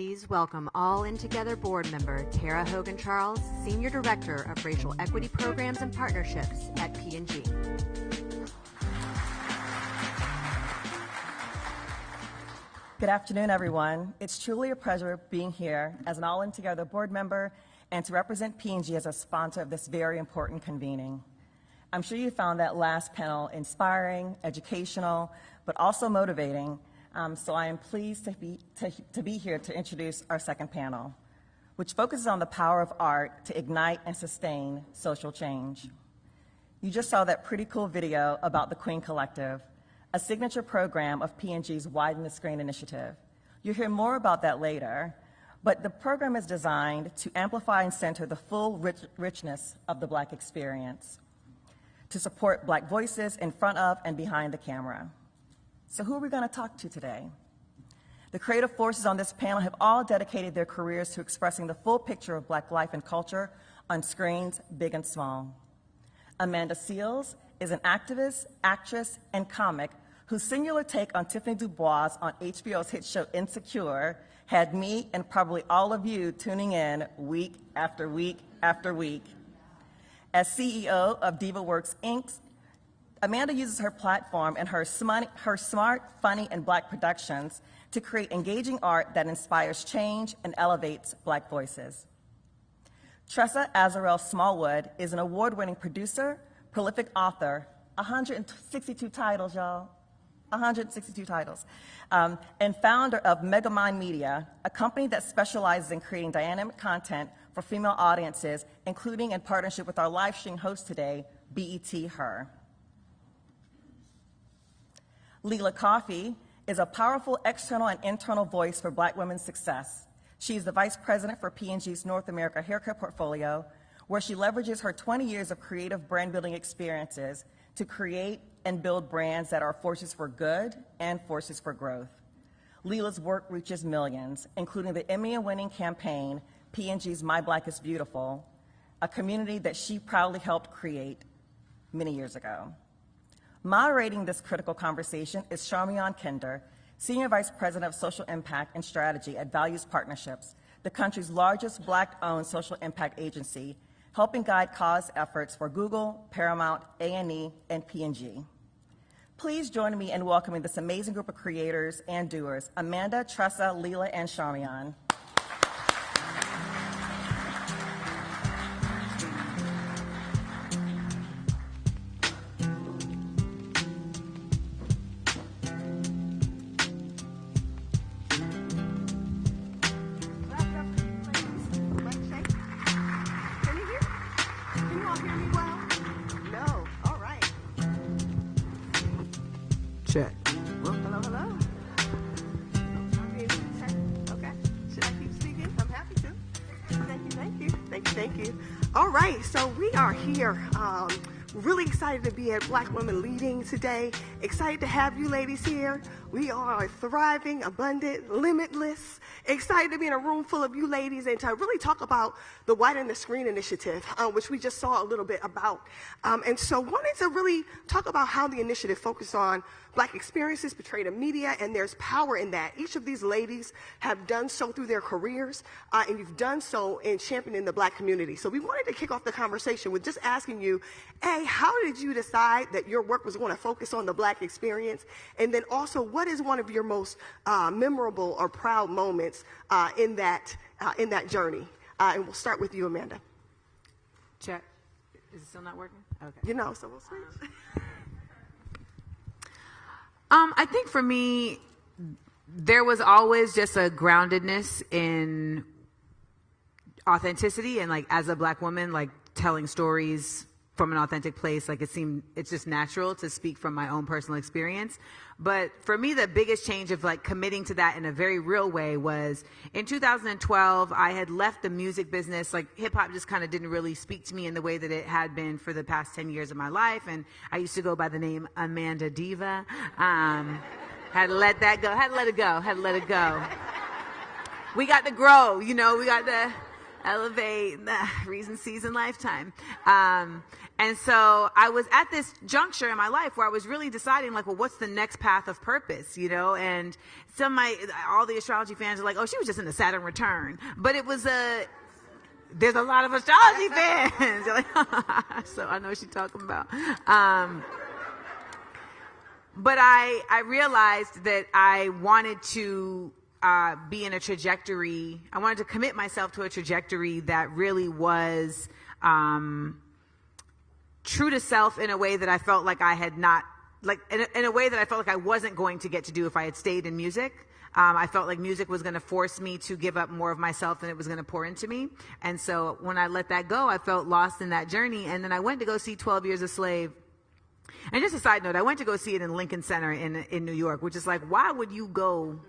Please welcome All-In Together board member Tara Hogan-Charles, Senior Director of Racial Equity Programs and Partnerships at P&G. Good afternoon, everyone. It's truly a pleasure being here as an All-In Together board member and to represent P&G as a sponsor of this very important convening. I'm sure you found that last panel inspiring, educational, but also motivating. So I am pleased to be here to introduce our second panel, which focuses on the power of art to ignite and sustain social change. You just saw that pretty cool video about the Queen Collective, a signature program of P&G's Widen the Screen initiative. You'll hear more about that later, but the program is designed to amplify and center the full richness of the Black experience, to support Black voices in front of and behind the camera. So who are we going to talk to today? The creative forces on this panel have all dedicated their careers to expressing the full picture of Black life and culture on screens, big and small. Amanda Seales is an activist, actress, and comic whose singular take on Tiffany Dubois on HBO's hit show Insecure had me and probably all of you tuning in week after week after week. As CEO of DivaWorks Inc., Amanda uses her platform and her smart, funny, and Black productions to create engaging art that inspires change and elevates Black voices. Tressa Azarel Smallwood is an award-winning producer, prolific author, 162 titles, y'all, 162 titles, and founder of MegaMind Media, a company that specializes in creating dynamic content for female audiences, including in partnership with our live stream host today, BET Her. Lela Coffey is a powerful external and internal voice for Black women's success. She is the Vice President for P&G's North America haircare portfolio, where she leverages her 20 years of creative brand building experiences to create and build brands that are forces for good and forces for growth. Lela's work reaches millions, including the Emmy-winning campaign, P&G's My Black is Beautiful, a community that she proudly helped create many years ago. Moderating this critical conversation is Charmion, Senior Vice President of Social Impact and Strategy at Values Partnerships, the country's largest Black-owned social impact agency, helping guide cause efforts for Google, Paramount, A&E, and P&G. Please join me in welcoming this amazing group of creators and doers, Amanda, Tressa, Lela, and Charmion. Check. Well, hello. Okay. Should I keep speaking? I'm happy to. Thank you. All right, so we are here. Really excited to be at Black Women Leading today. Excited to have you ladies here. We are thriving, abundant, limitless. Excited to be in a room full of you ladies and to really talk about the Widen the Screen initiative, which we just saw a little bit about. And so wanted to really talk about how the initiative focused on Black experiences portrayed in media, and there's power in that. Each of these ladies have done so through their careers, and you've done so in championing the Black community. So we wanted to kick off the conversation with just asking you, A, how did you decide that your work was going to focus on the Black experience? And then also, what is one of your most memorable or proud moments in that journey? And we'll start with you, Amanda. Check. Is it still not working? Okay. You know, so we'll switch. I think for me, there was always just a groundedness in authenticity and, like, as a Black woman, like, telling stories from an authentic place. Like, it's just natural to speak from my own personal experience. But for me, the biggest change of, like, committing to that in a very real way was in 2012, I had left the music business. Like, hip hop just kind of didn't really speak to me in the way that it had been for the past 10 years of my life. And I used to go by the name Amanda Diva. Had to let it go. We got to grow, we got to Elevate the reason, season, lifetime. And so I was at this juncture in my life where I was really deciding, like, well, what's the next path of purpose, you know? And all the astrology fans are like, oh, she was just in the Saturn return. But it was there's a lot of astrology fans. You're like, so I know what she's talking about. But I realized that I wanted to be in a trajectory. I wanted to commit myself to a trajectory that really was true to self in a way that I felt like I had not, like in a way that I felt like I wasn't going to get to do if I had stayed in music. I felt like music was going to force me to give up more of myself than it was going to pour into me. And so when I let that go, I felt lost in that journey. And then I went to go see 12 Years a Slave. And just a side note, I went to go see it in Lincoln Center in New York, which is like, why would you go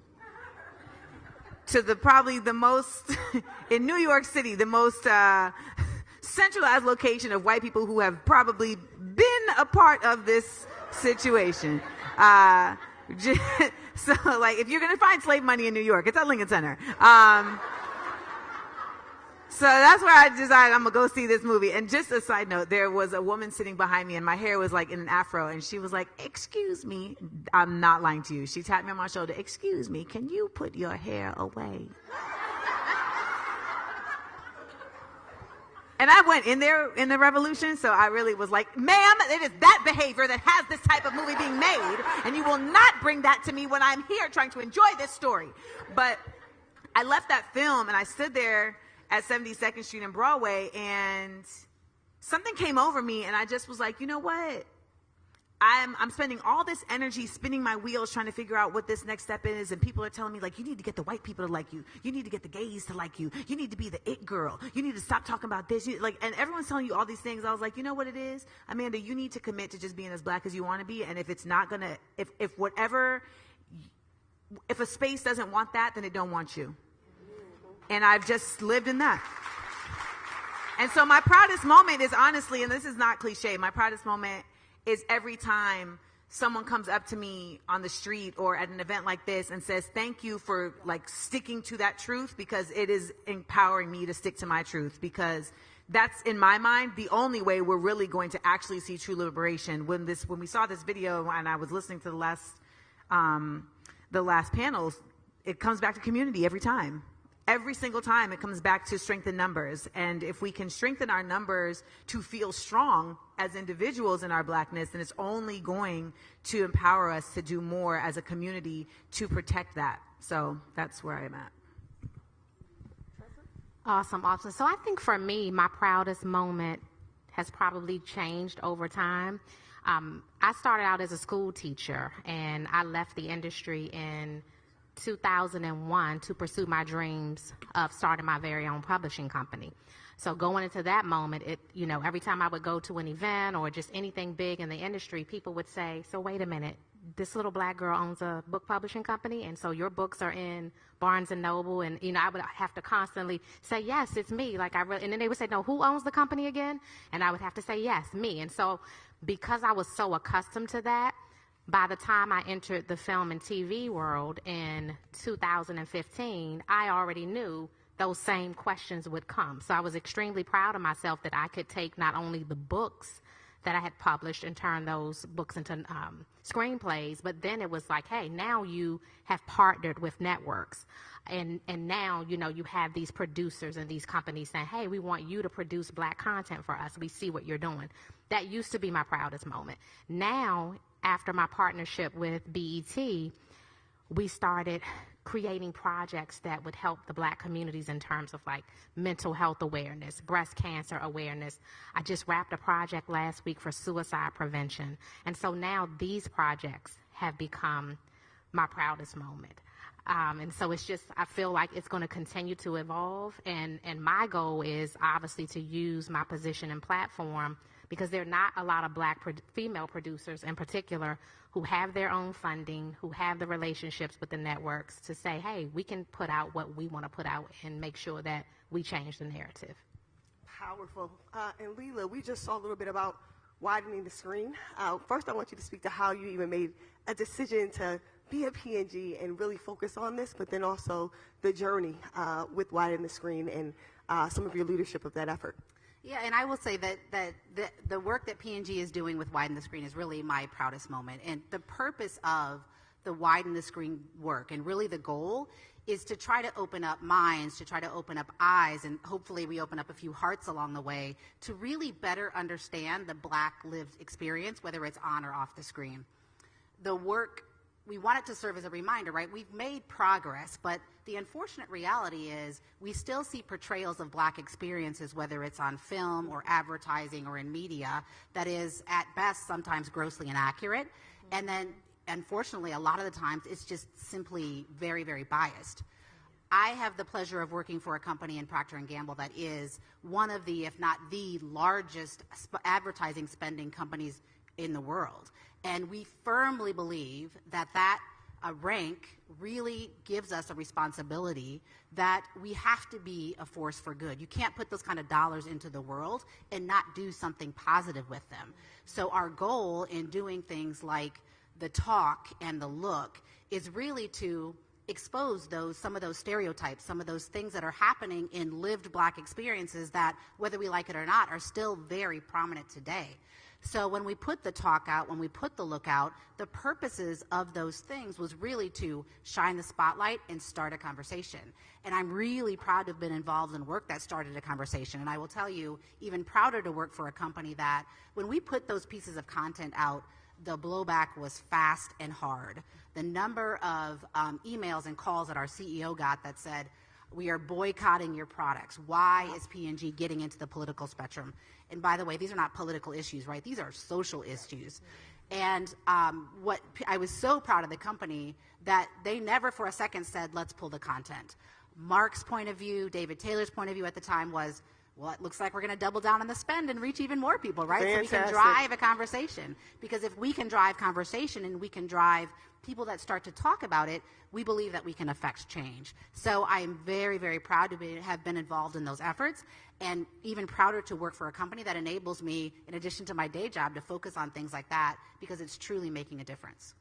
to probably the most, in New York City, the most centralized location of white people who have probably been a part of this situation. So, like, if you're going to find slave money in New York, it's at Lincoln Center. So that's where I decided I'm going to go see this movie. And just a side note, there was a woman sitting behind me, and my hair was, like, in an afro, and she was like, excuse me. I'm not lying to you. She tapped me on my shoulder. Excuse me, can you put your hair away? And I went in there in the revolution, so I really was like, ma'am, it is that behavior that has this type of movie being made, and you will not bring that to me when I'm here trying to enjoy this story. But I left that film, and I stood there at 72nd Street and Broadway, and something came over me, and I just was like, you know what? I'm spending all this energy spinning my wheels trying to figure out what this next step is, and people are telling me, like, you need to get the white people to like you. You need to get the gays to like you. You need to be the it girl. You need to stop talking about this. And everyone's telling you all these things. I was like, you know what it is? Amanda, you need to commit to just being as black as you want to be, and if it's not going to, if a space doesn't want that, then it don't want you. And I've just lived in that. And so my proudest moment is honestly, and this is not cliche, my proudest moment is every time someone comes up to me on the street or at an event like this and says, thank you for, like, sticking to that truth, because it is empowering me to stick to my truth, because that's, in my mind, the only way we're really going to actually see true liberation. When we saw this video and I was listening to the last panels, it comes back to community every time. Every single time it comes back to strength in numbers. And if we can strengthen our numbers to feel strong as individuals in our blackness, then it's only going to empower us to do more as a community to protect that. So that's where I'm at. Awesome. So I think for me, my proudest moment has probably changed over time. I started out as a school teacher, and I left the industry in 2001 to pursue my dreams of starting my very own publishing company. So going into that moment, every time I would go to an event or just anything big in the industry, people would say, so wait a minute, this little black girl owns a book publishing company, and so your books are in Barnes and Noble, and I would have to constantly say, yes, it's me. And then they would say, no, who owns the company again? And I would have to say, yes, me. And so because I was so accustomed to that, by the time I entered the film and TV world in 2015, I already knew those same questions would come. So I was extremely proud of myself that I could take not only the books that I had published and turn those books into screenplays, but then it was like, hey, now you have partnered with networks. And now, you have these producers and these companies saying, hey, we want you to produce black content for us. We see what you're doing. That used to be my proudest moment. Now, after my partnership with BET, we started creating projects that would help the black communities in terms of like mental health awareness, breast cancer awareness. I just wrapped a project last week for suicide prevention. And so now these projects have become my proudest moment. And so it's just, I feel like it's going to continue to evolve. And my goal is obviously to use my position and platform, because there are not a lot of black female producers in particular who have their own funding, who have the relationships with the networks to say, hey, we can put out what we want to put out and make sure that we change the narrative. Powerful. And Lela, we just saw a little bit about widening the screen. First, I want you to speak to how you even made a decision to be a PNG and really focus on this, but then also the journey with Widen the Screen and some of your leadership of that effort. Yeah, and I will say that the work that P&G is doing with Widen the Screen is really my proudest moment. And the purpose of the Widen the Screen work, and really the goal, is to try to open up minds, to try to open up eyes, and hopefully we open up a few hearts along the way to really better understand the Black lived experience, whether it's on or off the screen. The work, we want it to serve as a reminder, right? We've made progress, but the unfortunate reality is we still see portrayals of Black experiences, whether it's on film or advertising or in media, that is at best sometimes grossly inaccurate. And then unfortunately, a lot of the times it's just simply very, very biased. I have the pleasure of working for a company in Procter & Gamble that is one of the, if not the largest advertising spending companies in the world. And we firmly believe that rank really gives us a responsibility that we have to be a force for good. You can't put those kind of dollars into the world and not do something positive with them. So our goal in doing things like the talk and the look is really to expose some of those stereotypes, some of those things that are happening in lived Black experiences that, whether we like it or not, are still very prominent today. So when we put the talk out, when we put the look out, the purposes of those things was really to shine the spotlight and start a conversation. And I'm really proud to have been involved in work that started a conversation. And I will tell you, even prouder to work for a company that when we put those pieces of content out, the blowback was fast and hard. The number of emails and calls that our CEO got that said, we are boycotting your products. Why is P&G getting into the political spectrum? And by the way, these are not political issues, right? These are social issues. And I was so proud of the company that they never for a second said, let's pull the content. Mark's point of view, David Taylor's point of view at the time was, well, it looks like we're going to double down on the spend and reach even more people, right? Fantastic. So we can drive a conversation. Because if we can drive conversation and we can drive people that start to talk about it, we believe that we can affect change. So I am very, very proud to have been involved in those efforts, and even prouder to work for a company that enables me, in addition to my day job, to focus on things like that, because it's truly making a difference.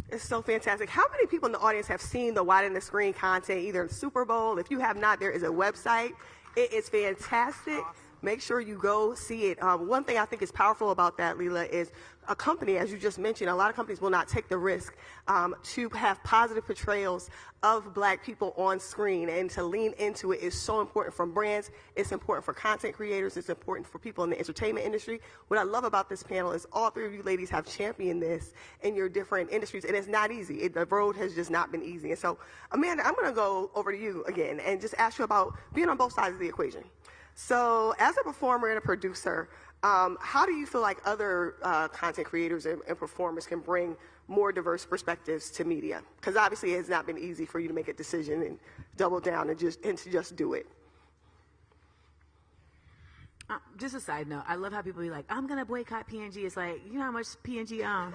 It's so fantastic. How many people in the audience have seen the Widen the Screen content, either in Super Bowl? If you have not, there is a website. It is fantastic. Make sure you go see it. One thing I think is powerful about that, Lela, is a company, as you just mentioned, a lot of companies will not take the risk to have positive portrayals of Black people on screen, and to lean into it is so important for brands. It's important for content creators. It's important for people in the entertainment industry. What I love about this panel is all three of you ladies have championed this in your different industries, and it's not easy. The road has just not been easy. And so, Amanda, I'm going to go over to you again and just ask you about being on both sides of the equation. So as a performer and a producer, how do you feel like other content creators and performers can bring more diverse perspectives to media? Because obviously it has not been easy for you to make a decision and double down and to just do it. Just a side note, I love how people be like, I'm going to boycott P&G. It's like, you know how much P&G own?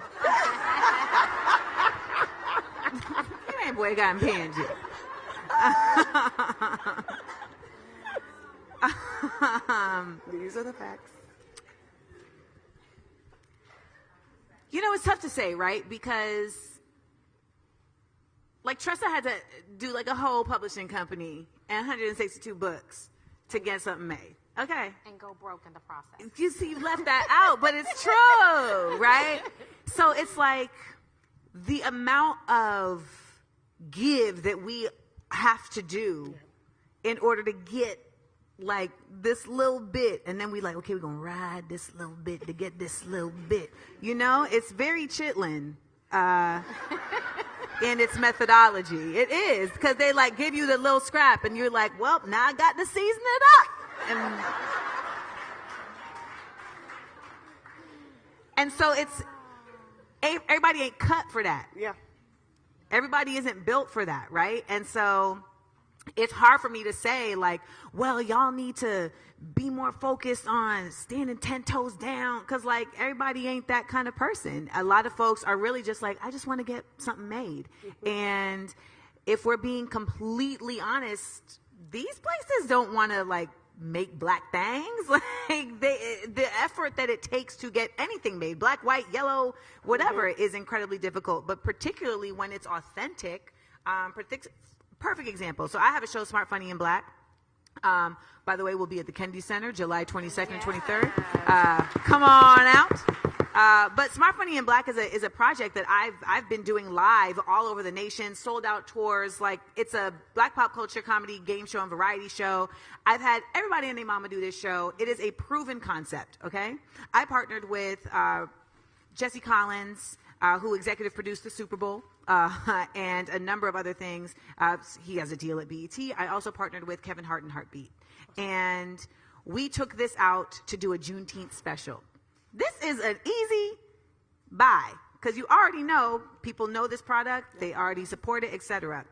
You ain't boycotting P&G. These are the facts. You know, it's tough to say, right? Because, like, Tressa had to do, like, a whole publishing company and 162 books to get something made. Okay. And go broke in the process. You see, you left that out, but it's true, right? So it's like the amount of give that we have to do in order to get like this little bit, and then we like, okay, we're gonna ride this little bit to get this little bit. You know, it's very Chitlin in its methodology. It is, because they like give you the little scrap, and you're like, well, now I got to season it up. And so it's, everybody ain't cut for that. Yeah. Everybody isn't built for that, right? And so it's hard for me to say, like, well, y'all need to be more focused on standing 10 toes down, because, like, everybody ain't that kind of person. A lot of folks are really just like, I just want to get something made. And if we're being completely honest, these places don't want to, like, make black things. Like, the effort that it takes to get anything made, black, white, yellow, whatever, is incredibly difficult. But particularly when it's authentic, perfect example. So I have a show, Smart, Funny, and Black. By the way, we'll be at the Kennedy Center July 22nd and 23rd. Come on out. But Smart Funny and Black is a project that I've been doing live all over the nation, sold out tours. Like, it's a Black pop culture comedy game show and variety show. I've had everybody and their mama do this show. It is a proven concept, okay? I partnered with Jesse Collins, who executive produced the Super Bowl, and a number of other things. He has a deal at BET. I also partnered with Kevin Hart and Heartbeat. And we took this out to do a Juneteenth special. This is an easy buy, because you already know, people know this product, they already support it, etc.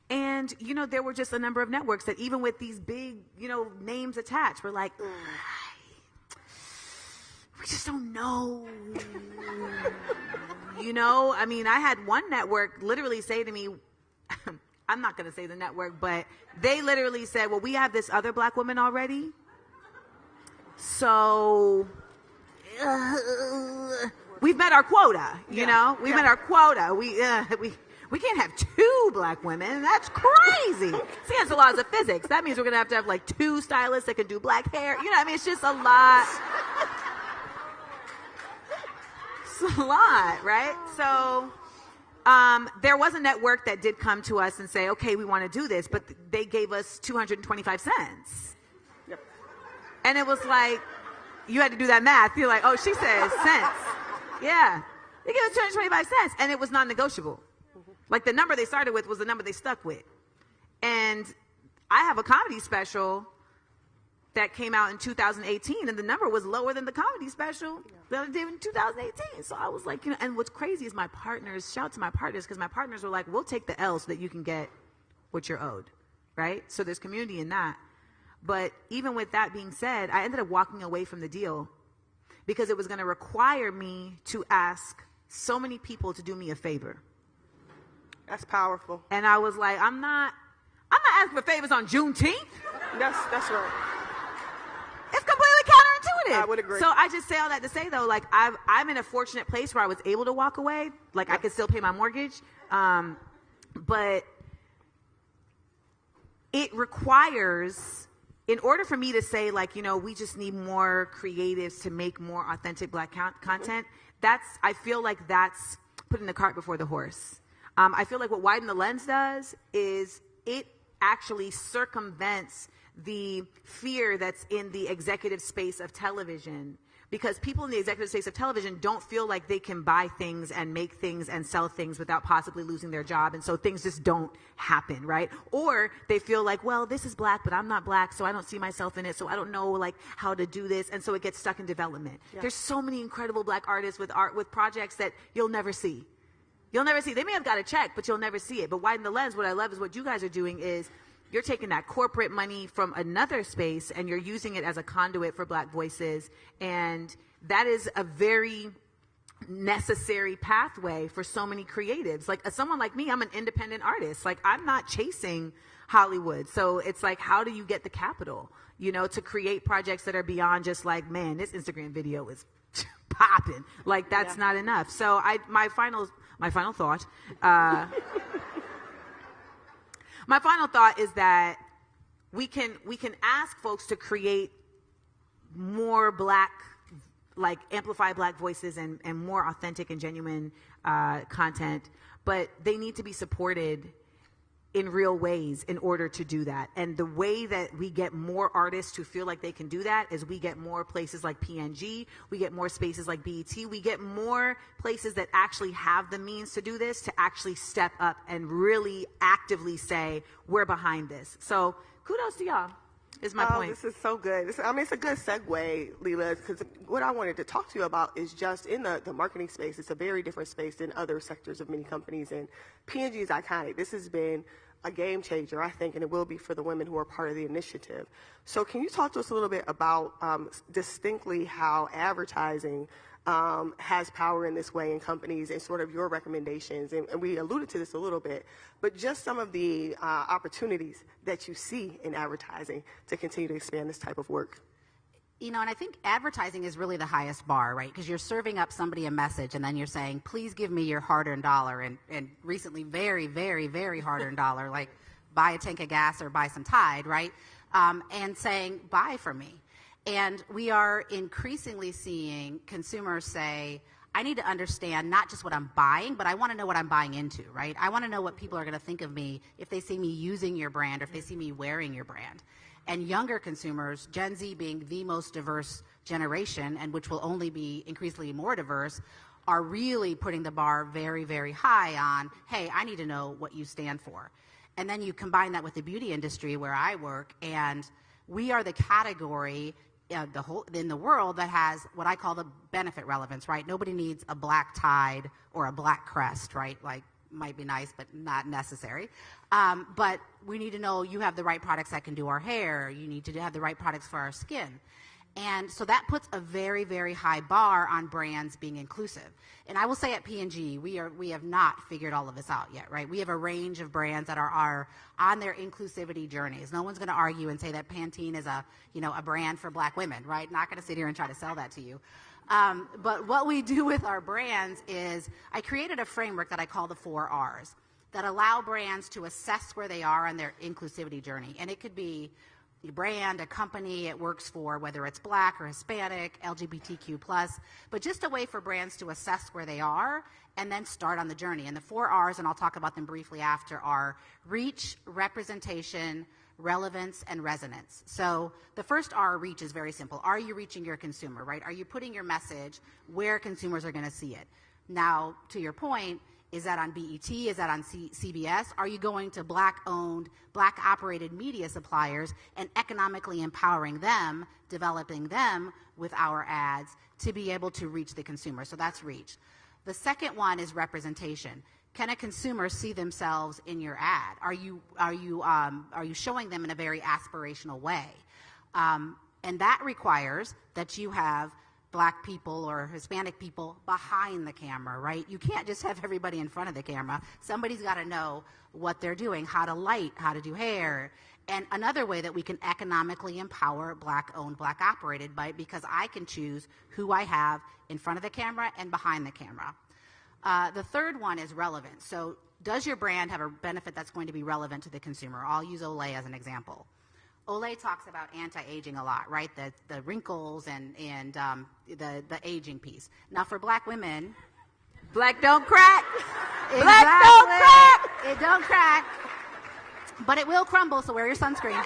And, you know, there were just a number of networks that even with these big, you know, names attached, were like, we just don't know. You know, I mean, I had one network literally say to me, I'm not going to say the network, but they literally said, well, we have this other Black woman already. So we've met our quota, you know, we've met our quota. We can't have two Black women. That's crazy. It's against the laws of physics. That means we're going to have like two stylists that can do black hair. You know, I mean, it's just a lot. It's a lot, right? So there was a network that did come to us and say, okay, we want to do this, but they gave us 225 cents. Yep. And it was like, you had to do that math. You're like, oh, she says cents. Yeah. They gave us 225 cents, and it was non-negotiable. Like, the number they started with was the number they stuck with. And I have a comedy special that came out in 2018, and the number was lower than the comedy special that I did in 2018. So I was like, you know, and what's crazy is my partners, shout out to my partners, because my partners were like, we'll take the L so that you can get what you're owed, right? So there's community in that. But even with that being said, I ended up walking away from the deal because it was going to require me to ask so many people to do me a favor. That's powerful. And I was like, I'm not asking for favors on Juneteenth. That's right. It's completely counterintuitive. I would agree. So I just say all that to say, though, like, I'm in a fortunate place where I was able to walk away. Like, I could still pay my mortgage. But it requires, in order for me to say, like, you know, we just need more creatives to make more authentic Black content, I feel like that's putting the cart before the horse. I feel like what Widen the Lens does is it actually circumvents the fear that's in the executive space of television, because people in the executive space of television don't feel like they can buy things and make things and sell things without possibly losing their job, and so things just don't happen, right? Or they feel like, well, this is Black, but I'm not Black, so I don't see myself in it, so I don't know, like, how to do this, and so it gets stuck in development. Yeah. There's so many incredible Black artists with projects that you'll never see. You'll never see. They may have got a check, but you'll never see it. But Widen the Lens, what I love is what you guys are doing is you're taking that corporate money from another space and you're using it as a conduit for Black voices. And that is a very necessary pathway for so many creatives. Like, someone like me, I'm an independent artist. Like, I'm not chasing Hollywood. So it's like, how do you get the capital, you know, to create projects that are beyond just like, man, this Instagram video is popping. Like, that's not enough. So my final thought, my final thought is that we can ask folks to create more Black, like, amplify Black voices and more authentic and genuine content, but they need to be supported in real ways in order to do that. And the way that we get more artists to feel like they can do that is we get more places like PNG, we get more spaces like BET, we get more places that actually have the means to do this, to actually step up and really actively say, we're behind this. So kudos to y'all, is my point. This is so good. It's a good segue, Lela, because what I wanted to talk to you about is just in the marketing space. It's a very different space than other sectors of many companies, and PNG is iconic. This has been a game changer, I think, and it will be for the women who are part of the initiative. So can you talk to us a little bit about distinctly how advertising has power in this way in companies and sort of your recommendations? And we alluded to this a little bit, but just some of the opportunities that you see in advertising to continue to expand this type of work. You know, and I think advertising is really the highest bar, right? Because you're serving up somebody a message, and then you're saying, please give me your hard-earned dollar. And recently, very, very, very hard-earned dollar, like buy a tank of gas or buy some Tide, right? And saying, buy from me. And we are increasingly seeing consumers say, I need to understand not just what I'm buying, but I want to know what I'm buying into, right? I want to know what people are going to think of me if they see me using your brand or if they see me wearing your brand. And younger consumers, Gen Z being the most diverse generation, and which will only be increasingly more diverse, are really putting the bar very, very high on, hey, I need to know what you stand for. And then you combine that with the beauty industry where I work, and we are the category in the world that has what I call the benefit relevance, right? Nobody needs a black Tide or a black Crest, right? Like, might be nice, but not necessary. But we need to know you have the right products that can do our hair. You need to have the right products for our skin. And so that puts a very, very high bar on brands being inclusive. And I will say at P&G, we have not figured all of this out yet, right? We have a range of brands that are on their inclusivity journeys. No one's going to argue and say that Pantene is a brand for black women, right? Not going to sit here and try to sell that to you. But what we do with our brands is I created a framework that I call the 4 R's that allow brands to assess where they are on their inclusivity journey. And it could be a brand, a company it works for, whether it's black or Hispanic, LGBTQ+, but just a way for brands to assess where they are and then start on the journey. And the 4 R's, and I'll talk about them briefly after, are reach, representation, relevance, and resonance. So the first R, reach, is very simple. Are you reaching your consumer, right? Are you putting your message where consumers are going to see it? Now, to your point, is that on BET? Is that on CBS? Are you going to black-owned, black-operated media suppliers and economically empowering them, developing them with our ads to be able to reach the consumer? So that's reach. The second one is representation. Can a consumer see themselves in your ad? Are you showing them in a very aspirational way? And that requires that you have black people or Hispanic people behind the camera, right? You can't just have everybody in front of the camera. Somebody's got to know what they're doing, how to light, how to do hair. And another way that we can economically empower black-owned, black-operated, because I can choose who I have in front of the camera and behind the camera. The third one is relevance. So does your brand have a benefit that's going to be relevant to the consumer? I'll use Olay as an example. Olay talks about anti-aging a lot, right? The wrinkles and the aging piece. Now, for black women, Black don't crack. exactly, Black don't crack. It don't crack, but it will crumble. So wear your sunscreen.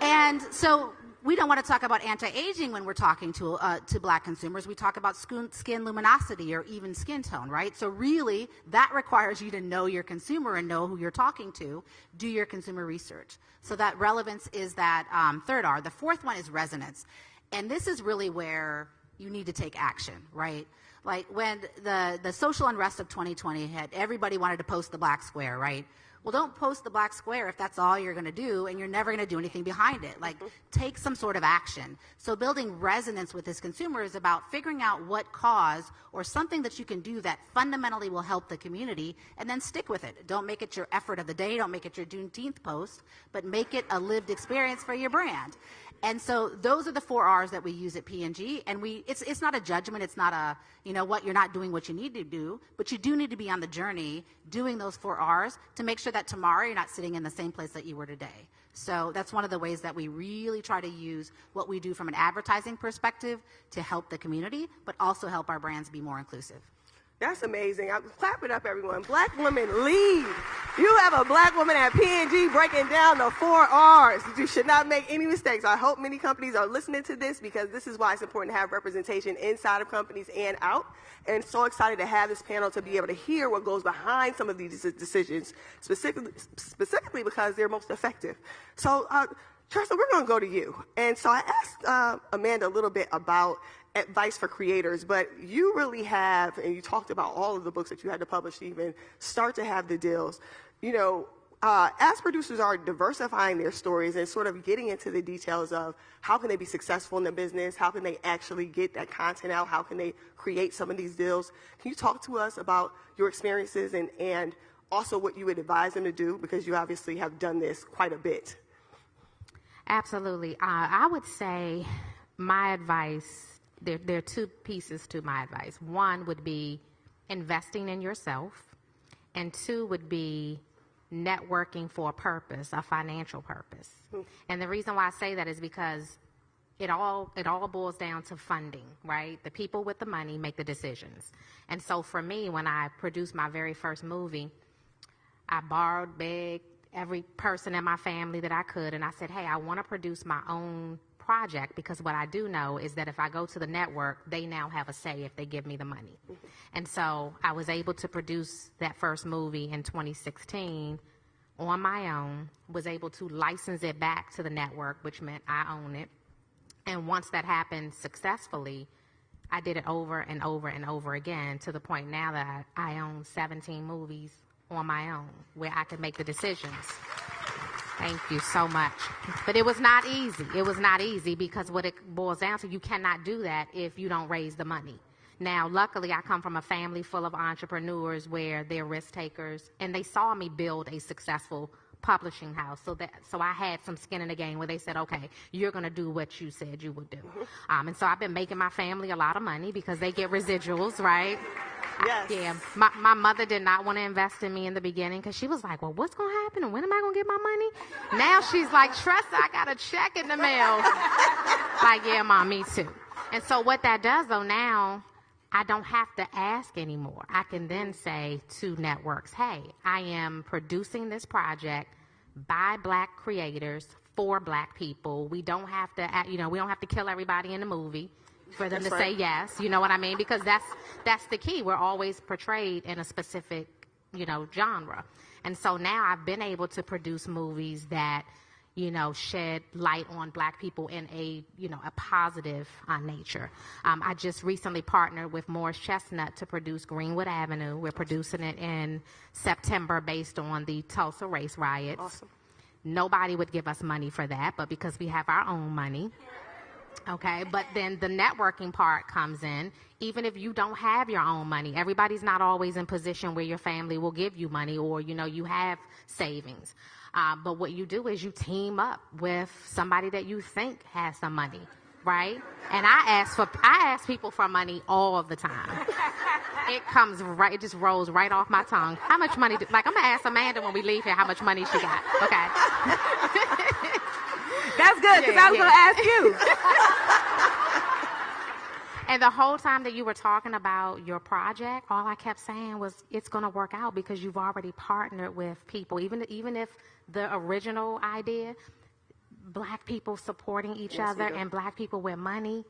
And so we don't want to talk about anti-aging when we're talking to black consumers. We talk about skin luminosity or even skin tone, right? So really, that requires you to know your consumer and know who you're talking to. Do your consumer research. So that relevance is that third R. The fourth one is resonance. And this is really where you need to take action, right? Like when the social unrest of 2020 had, everybody wanted to post the black square, right? Well, don't post the black square if that's all you're going to do and you're never going to do anything behind it. Like, take some sort of action. So building resonance with this consumer is about figuring out what cause or something that you can do that fundamentally will help the community, and then stick with it. Don't make it your effort of the day. Don't make it your Juneteenth post, but make it a lived experience for your brand. And so those are the 4 R's that we use at P&G, and it's not a judgment. It's not a, you're not doing what you need to do, but you do need to be on the journey doing those 4 R's to make sure that tomorrow you're not sitting in the same place that you were today. So that's one of the ways that we really try to use what we do from an advertising perspective to help the community, but also help our brands be more inclusive. That's amazing. I'm clapping up, everyone. Black women lead. You have a black woman at P&G breaking down the 4 R's. You should not make any mistakes. I hope many companies are listening to this, because this is why it's important to have representation inside of companies and out. And so excited to have this panel to be able to hear what goes behind some of these decisions, specifically because they're most effective. So, Tressa, we're going to go to you. And so I asked Amanda a little bit about advice for creators, but you really have, and you talked about all of the books that you had to publish to even start to have the deals. As producers are diversifying their stories and sort of getting into the details of how can they be successful in the business, how can they actually get that content out, how can they create some of these deals, can you talk to us about your experiences and also what you would advise them to do, because you obviously have done this quite a bit? Absolutely. I would say my advice, there are 2 pieces to my advice. 1 would be investing in yourself, and 2 would be networking for a purpose, a financial purpose. And the reason why I say that is because it all boils down to funding, right? The people with the money make the decisions. And so for me, when I produced my very first movie, I borrowed, begged every person in my family that I could, and I said, hey, I want to produce my own project, because what I do know is that if I go to the network, they now have a say if they give me the money. And so I was able to produce that first movie in 2016 on my own, was able to license it back to the network, which meant I own it. And once that happened successfully, I did it over and over and over again, to the point now that I own 17 movies on my own, where I can make the decisions. Thank you so much. But it was not easy. It was not easy, because what it boils down to, you cannot do that if you don't raise the money. Now, luckily, I come from a family full of entrepreneurs where they're risk takers, and they saw me build a successful publishing house. So I had some skin in the game where they said, okay, you're going to do what you said you would do. And so I've been making my family a lot of money because they get residuals, right? Yes. Yeah. My mother did not want to invest in me in the beginning, because she was like, well, what's going to happen, and when am I going to get my money? Now she's like, Tressa, I got a check in the mail. Like, yeah, Mom, me too. And so what that does, though, now I don't have to ask anymore. I can then say to networks, hey, I am producing this project by Black creators for Black people. We don't have to, we don't have to kill everybody in the movie for them to say yes. You know what I mean? Because that's the key. We're always portrayed in a specific, genre. And so now I've been able to produce movies that, shed light on Black people in a positive nature. I just recently partnered with Morris Chestnut to produce Greenwood Avenue. We're producing it in September based on the Tulsa race riots. Awesome. Nobody would give us money for that, but because we have our own money. Okay, but then the networking part comes in. Even if you don't have your own money, everybody's not always in position where your family will give you money, or, you have savings. But what you do is you team up with somebody that you think has some money, right? And I ask people for money all of the time. It just rolls right off my tongue. How much money I'm going to ask Amanda when we leave here how much money she got, okay? That's good, because I was going to ask you. And the whole time that you were talking about your project, all I kept saying was, it's going to work out because you've already partnered with people. Even if the original idea, Black people supporting each other and Black people with money,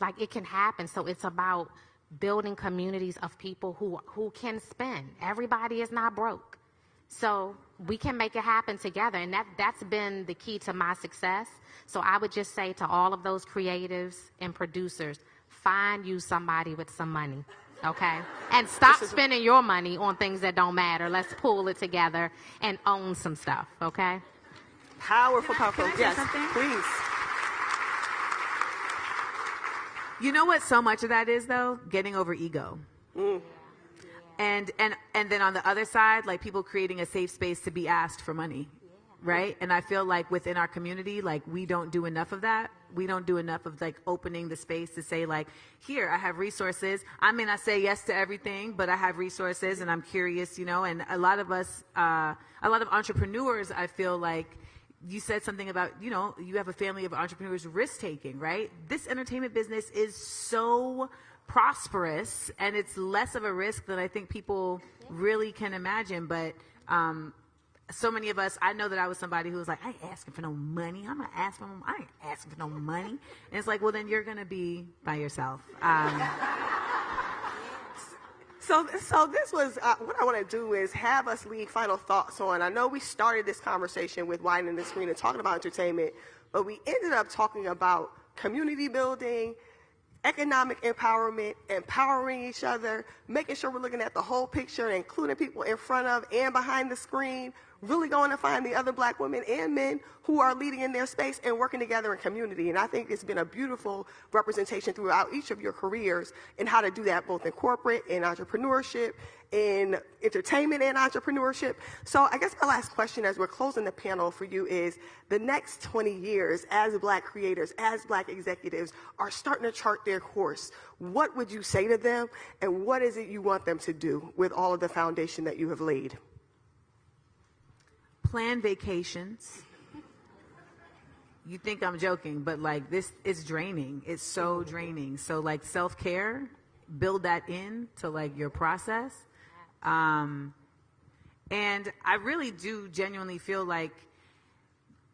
like, it can happen. So it's about building communities of people who can spend. Everybody is not broke. So we can make it happen together, and that's been the key to my success. So I would just say to all of those creatives and producers, find you somebody with some money, okay? And stop spending your money on things that don't matter. Let's pull it together and own some stuff, okay? Powerful. Yes, please. You know what so much of that is, though? Getting over ego. And then on the other side, like, people creating a safe space to be asked for money, right? And I feel like within our community, like, we don't do enough of that. We don't do enough of, like, opening the space to say, like, here, I have resources. I may not say yes to everything, but I have resources, and I'm curious, and a lot of us, a lot of entrepreneurs, I feel like, you said something about, you have a family of entrepreneurs risk-taking, right? This entertainment business is so prosperous, and it's less of a risk than I think people really can imagine. But so many of us, I know that I was somebody who was like, I ain't asking for no money. I ain't asking for no money. And it's like, well, then you're going to be by yourself. So this was, what I want to do is have us leave final thoughts on. I know we started this conversation with Widen the Screen and talking about entertainment, but we ended up talking about community building, economic empowerment, empowering each other, making sure we're looking at the whole picture, including people in front of and behind the screen, really going to find the other Black women and men who are leading in their space and working together in community. And I think it's been a beautiful representation throughout each of your careers in how to do that, both in corporate, in entrepreneurship, in entertainment and entrepreneurship. So I guess my last question as we're closing the panel for you is, the next 20 years as Black creators, as Black executives are starting to chart their course. What would you say to them, and what is it you want them to do with all of the foundation that you have laid? plan vacations. You think I'm joking, but like this is draining. It's so draining. So like self-care, build that in to like your process. And I really do genuinely feel like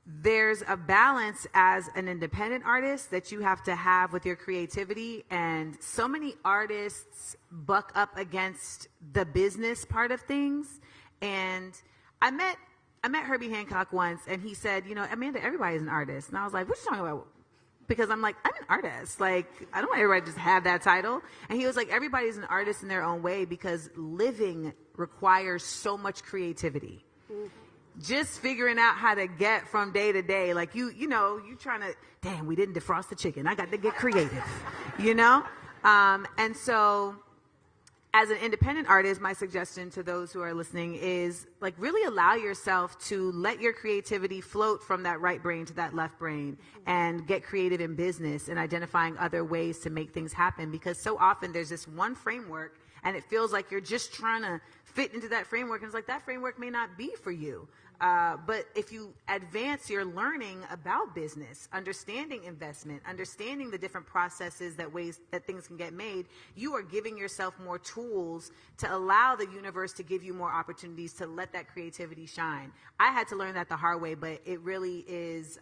there's a balance as an independent artist that you have to have with your creativity. And so many artists buck up against the business part of things. And I met Herbie Hancock once, and he said, you know, Amanda, everybody's an artist. And I was like, what are you talking about? Because I'm like, I'm an artist. Like, I don't want everybody to just have that title. And he was like, everybody's an artist in their own way because living requires so much creativity. Mm-hmm. Just figuring out how to get from day to day. Like, you trying to, damn, we didn't defrost the chicken. I got to get creative, you know? And so as an independent artist, my suggestion to those who are listening is like really allow yourself to let your creativity float from that right brain to that left brain and get creative in business and identifying other ways to make things happen, because so often there's this one framework and it feels like you're just trying to fit into that framework, and it's like that framework may not be for you. But if you advance your learning about business, understanding investment, understanding the different processes ways that things can get made, you are giving yourself more tools to allow the universe to give you more opportunities to let that creativity shine. I had to learn that the hard way, but it really is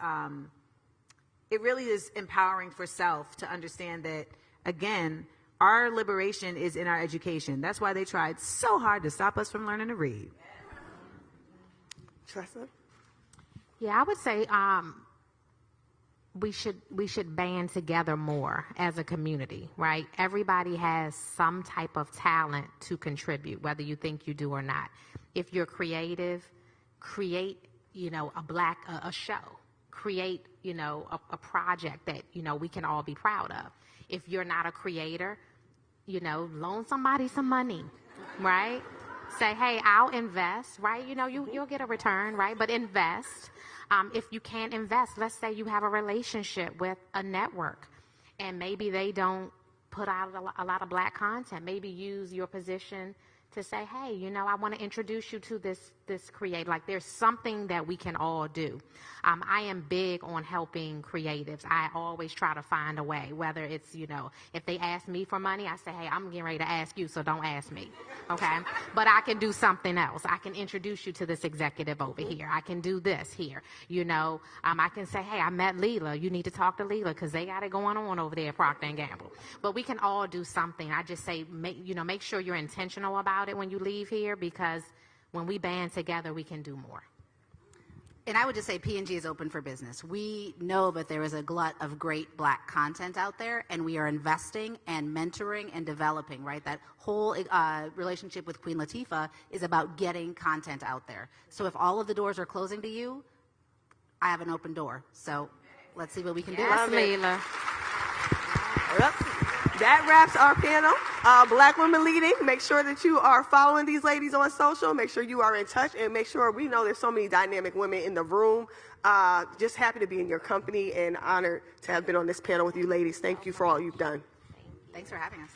empowering for self to understand that, again, our liberation is in our education. That's why they tried so hard to stop us from learning to read. Tressa? Yeah, I would say we should band together more as a community, right? Everybody has some type of talent to contribute, whether you think you do or not. If you're creative, create, a show. Create, a project that, we can all be proud of. If you're not a creator, loan somebody some money, right? Say, hey, I'll invest, right? You'll get a return, right? But invest. If you can't invest, let's say you have a relationship with a network and maybe they don't put out a lot of Black content. Maybe use your position to say, hey, I want to introduce you to this creative. Like, there's something that we can all do. I am big on helping creatives. I always try to find a way, whether it's, if they ask me for money, I say, hey, I'm getting ready to ask you, so don't ask me, okay? But I can do something else. I can introduce you to this executive over here. I can do this here, I can say, hey, I met Lela. You need to talk to Lela because they got it going on over there at Procter & Gamble. But we can all do something. I just say, make sure you're intentional about it when you leave here, because when we band together, we can do more. And I would just say P&G is open for business. We know that there is a glut of great Black content out there, and we are investing and mentoring and developing, right? That whole relationship with Queen Latifah is about getting content out there. So if all of the doors are closing to you, I have an open door. So let's see what we can do. Yes, Lela. Well, that wraps our panel. Black Women Leading. Make sure that you are following these ladies on social. Make sure you are in touch, and make sure we know there's so many dynamic women in the room. Just happy to be in your company and honored to have been on this panel with you ladies. Thank you for all you've done. Thanks for having us.